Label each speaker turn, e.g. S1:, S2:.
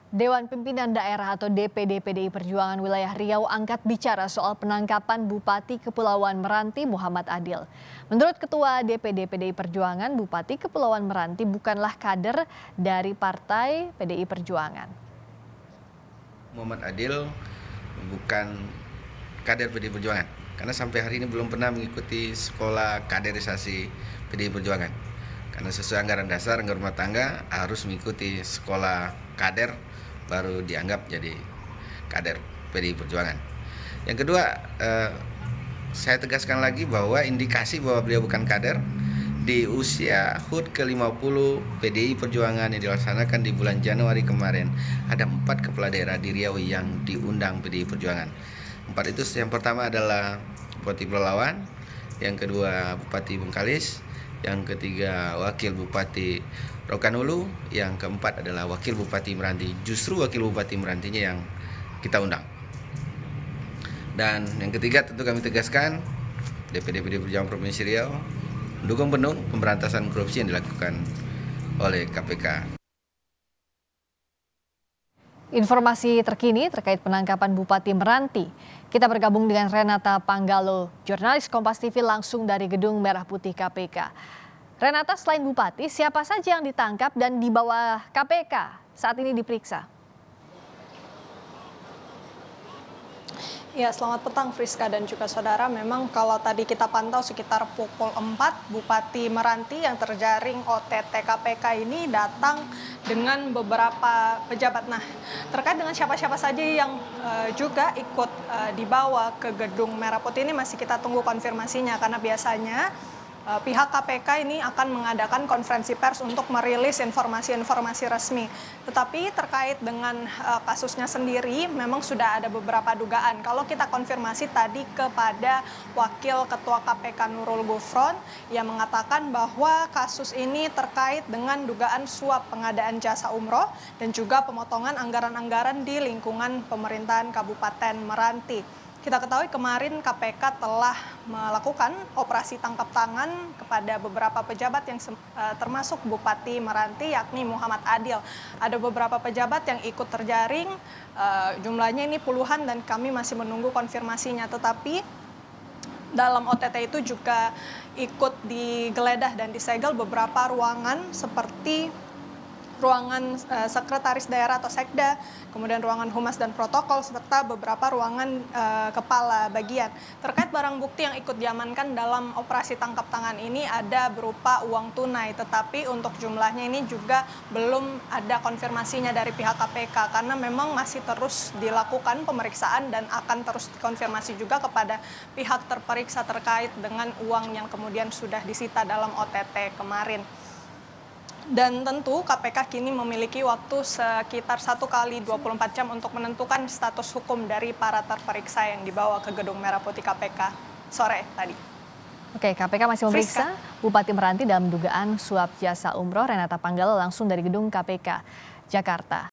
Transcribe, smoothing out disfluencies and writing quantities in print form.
S1: Dewan Pimpinan Daerah atau DPD PDI Perjuangan Wilayah Riau angkat bicara soal penangkapan Bupati Kepulauan Meranti Muhammad Adil. Menurut Ketua DPD PDI Perjuangan, Bupati Kepulauan Meranti bukanlah kader dari Partai PDI Perjuangan.
S2: Muhammad Adil bukan kader PDI Perjuangan karena sampai hari ini belum pernah mengikuti sekolah kaderisasi PDI Perjuangan. Karena sesuai anggaran dasar anggaran rumah tangga harus mengikuti sekolah kader baru dianggap jadi kader PDI Perjuangan. Yang kedua, saya tegaskan lagi bahwa indikasi bahwa beliau bukan kader di usia HUT ke-50 PDI Perjuangan yang dilaksanakan di bulan Januari kemarin, ada 4 kepala daerah di Riau yang diundang PDI Perjuangan. 4 itu yang pertama adalah Bupati Pelalawan, yang kedua Bupati Bengkalis, yang ketiga Wakil Bupati Rokan Hulu, yang keempat adalah Wakil Bupati Meranti. Justru Wakil Bupati Merantinya yang kita undang. Dan yang ketiga tentu kami tegaskan DPD PDI Perjuangan Provinsi Riau mendukung penuh pemberantasan korupsi yang dilakukan oleh KPK.
S1: Informasi terkini terkait penangkapan Bupati Meranti. Kita bergabung dengan Renata Panggalo, jurnalis Kompas TV langsung dari Gedung Merah Putih KPK. Renata, selain Bupati, siapa saja yang ditangkap dan dibawa KPK saat ini diperiksa?
S3: Ya, selamat petang Friska dan juga saudara. Memang kalau tadi kita pantau sekitar pukul 4, Bupati Meranti yang terjaring OTT KPK ini datang dengan beberapa pejabat. Nah, terkait dengan siapa-siapa saja yang juga ikut dibawa ke Gedung Merah Putih ini masih kita tunggu konfirmasinya, karena biasanya pihak KPK ini akan mengadakan konferensi pers untuk merilis informasi-informasi resmi. Tetapi terkait dengan kasusnya sendiri memang sudah ada beberapa dugaan. Kalau kita konfirmasi tadi kepada Wakil Ketua KPK Nurul Gufron yang mengatakan bahwa kasus ini terkait dengan dugaan suap pengadaan jasa umroh dan juga pemotongan anggaran-anggaran di lingkungan pemerintahan Kabupaten Meranti. Kita ketahui kemarin KPK telah melakukan operasi tangkap tangan kepada beberapa pejabat yang termasuk Bupati Meranti yakni Muhammad Adil. Ada beberapa pejabat yang ikut terjaring, jumlahnya ini puluhan dan kami masih menunggu konfirmasinya. Tetapi dalam OTT itu juga ikut digeledah dan disegel beberapa ruangan seperti ruangan sekretaris daerah atau sekda, kemudian ruangan humas dan protokol, serta beberapa ruangan kepala bagian. Terkait barang bukti yang ikut diamankan dalam operasi tangkap tangan ini ada berupa uang tunai, tetapi untuk jumlahnya ini juga belum ada konfirmasinya dari pihak KPK, karena memang masih terus dilakukan pemeriksaan dan akan terus dikonfirmasi juga kepada pihak terperiksa terkait dengan uang yang kemudian sudah disita dalam OTT kemarin. Dan tentu KPK kini memiliki waktu sekitar 1 kali 24 jam untuk menentukan status hukum dari para terperiksa yang dibawa ke Gedung Merah Putih KPK sore tadi.
S1: Oke, KPK masih memeriksa Bupati Meranti dalam dugaan suap jasa umroh. Renata Panggalo langsung dari Gedung KPK Jakarta.